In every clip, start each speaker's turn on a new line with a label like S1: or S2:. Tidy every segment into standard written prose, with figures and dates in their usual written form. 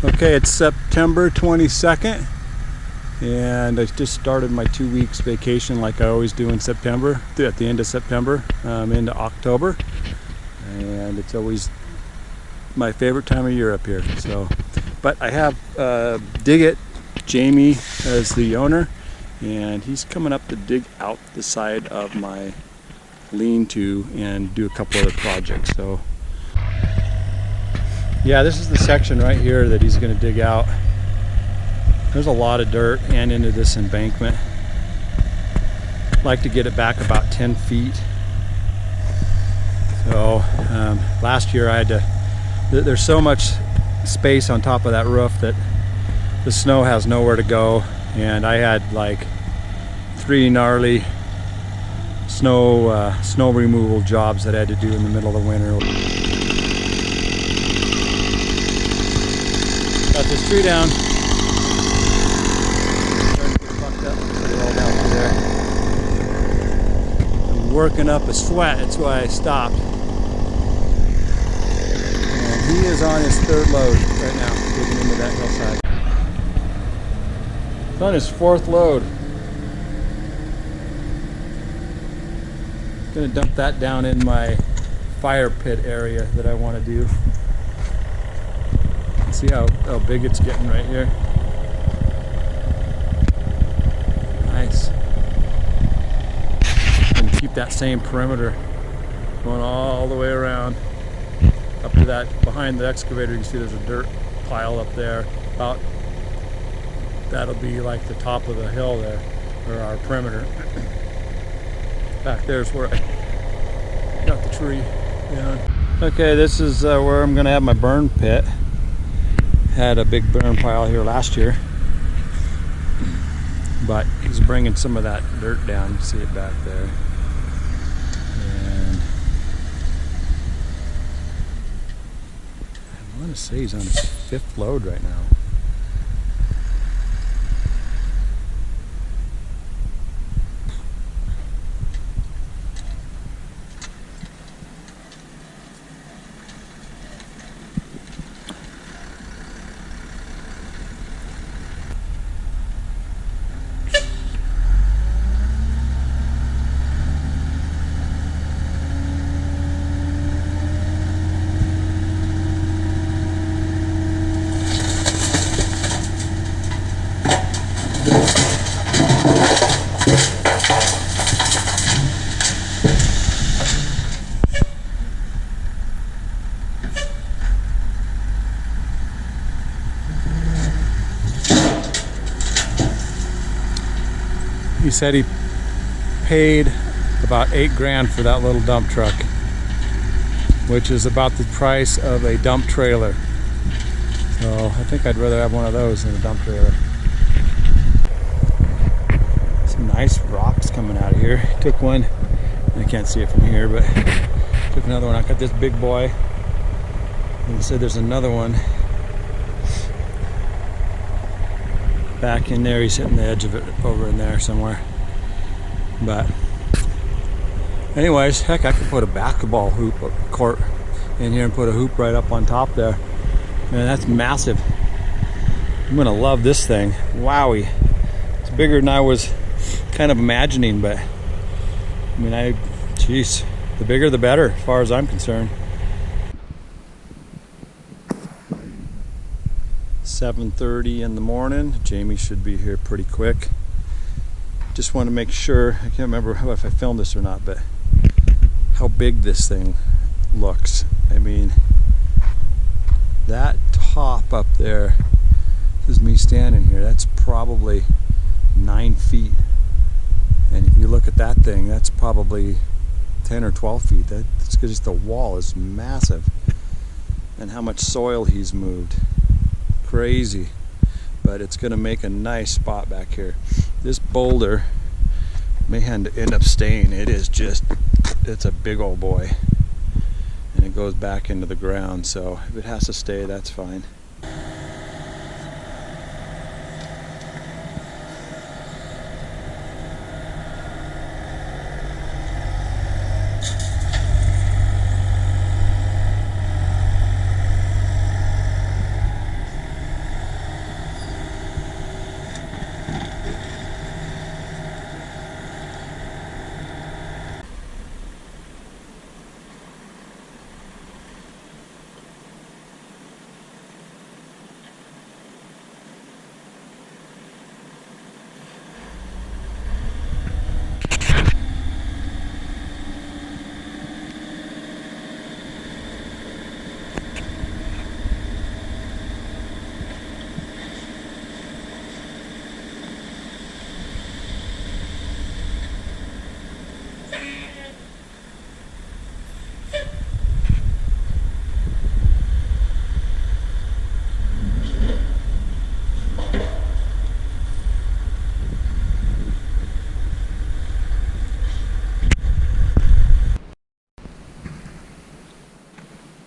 S1: Okay, it's September 22nd, and I just started my 2 weeks vacation like I always do in September, at the end of September, into October, and it's always my favorite time of year up here. So, but I have Dig It, Jamie as the owner, and he's coming up to dig out the side of my lean-to and do a couple other projects. So yeah, this is the section right here that he's going to dig out. There's a lot of dirt and into this embankment. I'd like to get it back about 10 feet. So last year I had to, there's so much space on top of that roof that the snow has nowhere to go, and I had like 3 gnarly snow removal jobs that I had to do in the middle of the winter. Got this tree down. Starting to get fucked up. Put it all down through there. I'm working up a sweat, that's why I stopped. And he is on his 3rd load right now, digging into that hillside. He's on his 4th load. Gonna dump that down in my fire pit area that I want to do. See how big it's getting right here. Nice. And keep that same perimeter going all the way around up to that. Behind the excavator you can see there's a dirt pile up there. About that'll be like the top of the hill there, or our perimeter. Back there's where I got the tree down. Okay, this is where I'm gonna have my burn pit. Had a big burn pile here last year, but he's bringing some of that dirt down. You see it back there. And I want to say he's on his 5th load right now. He said he paid about $8 grand for that little dump truck, which is about the price of a dump trailer. So I think I'd rather have one of those than a dump trailer. Some nice rocks coming out of here. Took one, I can't see it from here, but took another one. I got this big boy. And he said there's another one back in there. He's hitting the edge of it over in there somewhere. But anyways, heck, I could put a basketball hoop court in here and put a hoop right up on top there. Man, that's massive. I'm gonna love this thing. Wowie. It's bigger than I was kind of imagining, but I mean, geez, the bigger the better as far as I'm concerned. 7:30 in the morning. Jamie should be here pretty quick. Just want to make sure, I can't remember if I filmed this or not, but how big this thing looks. I mean, that top up there, this is me standing here, that's probably 9 feet. And if you look at that thing, that's probably 10 or 12 feet. That's because the wall is massive. And how much soil he's moved. Crazy. But it's going to make a nice spot back here. This boulder may end up staying. It's a big old boy. And it goes back into the ground. So if it has to stay, that's fine.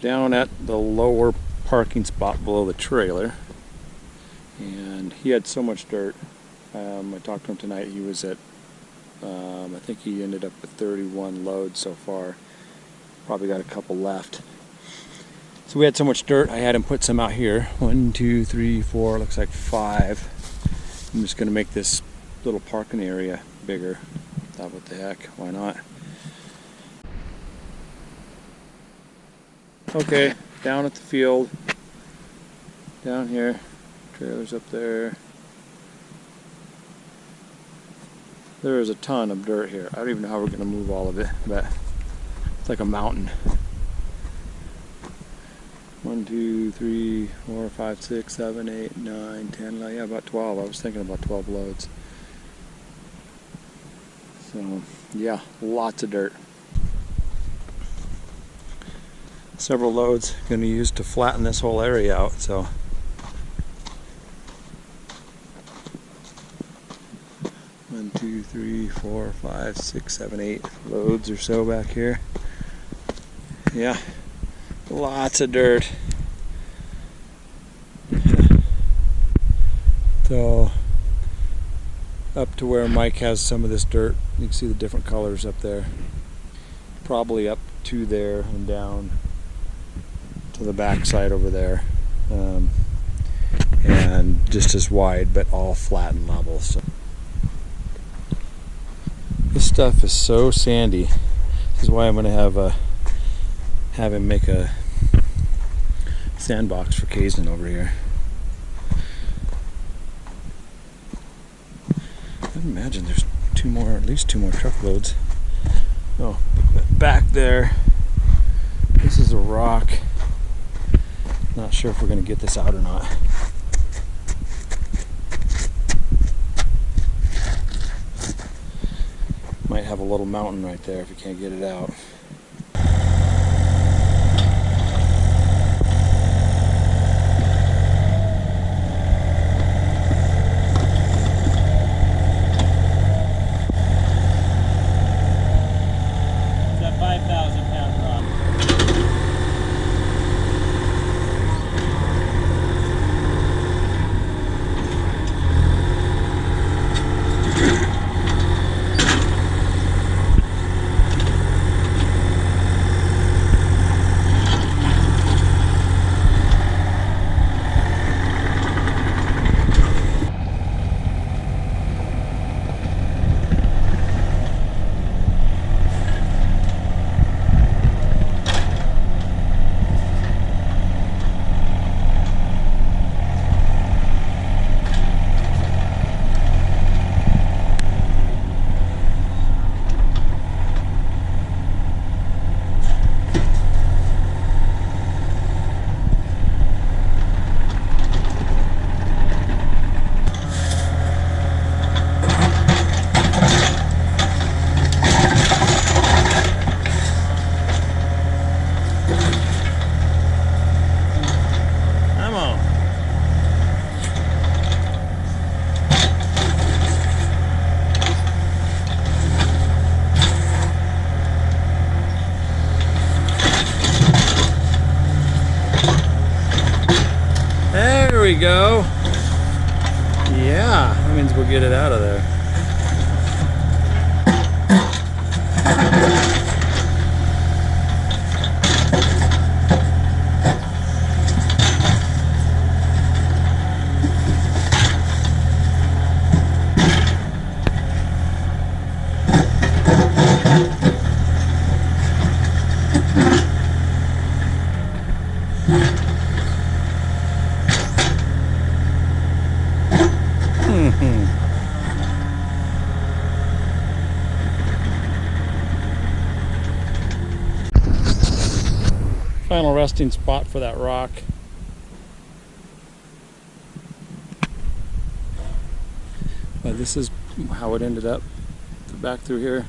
S1: down at the lower parking spot below the trailer, and he had so much dirt. I talked to him tonight. He was at, I think he ended up with 31 loads so far. Probably got a couple left. So we had so much dirt, I had him put some out here. 1, 2, 3, 4, looks like 5. I'm just going to make this little parking area bigger. Thought, what the heck, why not? Okay, down at the field, down here, trailer's up there. There is a ton of dirt here. I don't even know how we're going to move all of it, but it's like a mountain. 1, 2, 3, 4, 5, 6, 7, 8, 9, 10, yeah, about 12. I was thinking about 12 loads. So, yeah, lots of dirt. Several loads going to use to flatten this whole area out, so. One, 2, 3, 4, 5, 6, 7, 8 loads or so back here. Yeah, lots of dirt. So, up to where Mike has some of this dirt, you can see the different colors up there. Probably up to there and down to the back side over there, and just as wide, but all flat and level. So this stuff is so sandy. This is why I'm going to have him make a sandbox for Kazan over here. I would imagine there's at least two more truckloads. Oh, back there, this is a rock. Not sure if we're going to get this out or not. Might have a little mountain right there if you can't get it out.
S2: It's that 5,000-pound rock. There we go. Yeah, that means we'll get it out of there. Final resting spot for that rock. But this is how it ended up back through here.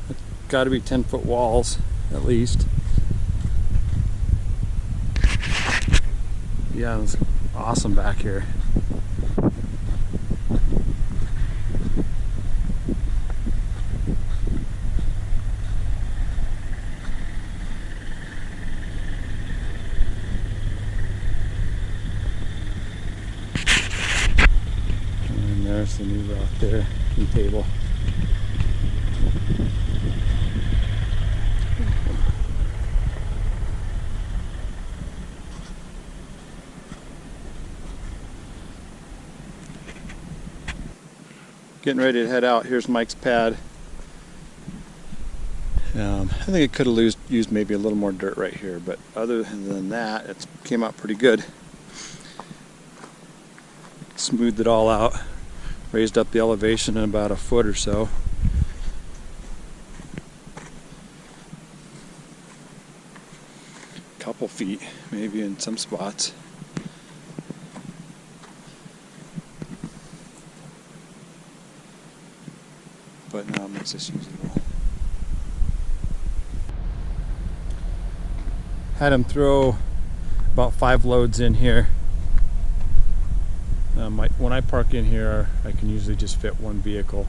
S2: It's got to be 10-foot walls at least. Yeah, it's awesome back here. there's the new rock there, new table. Getting ready to head out. Here's Mike's pad. I think it could have used maybe a little more dirt right here, but other than that, it came out pretty good. Smoothed it all out, raised up the elevation in about a foot or so. Couple feet, maybe in some spots. But now it makes this usable. Had him throw about 5 loads in here. When I park in here, I can usually just fit 1 vehicle.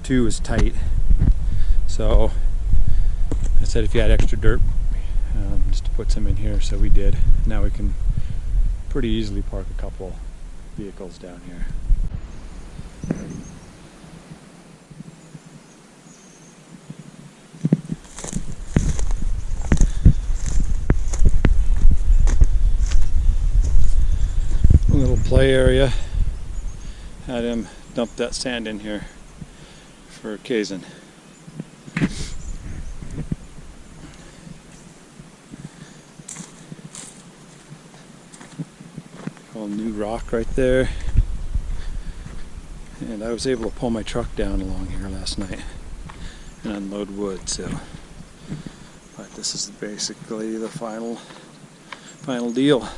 S2: 2 is tight. So I said if you had extra dirt, just to put some in here, so we did. Now we can pretty easily park a couple vehicles down here. Play area. Had him dump that sand in here for casing. Whole new rock right there. And I was able to pull my truck down along here last night and unload wood, so. But this is basically the final deal.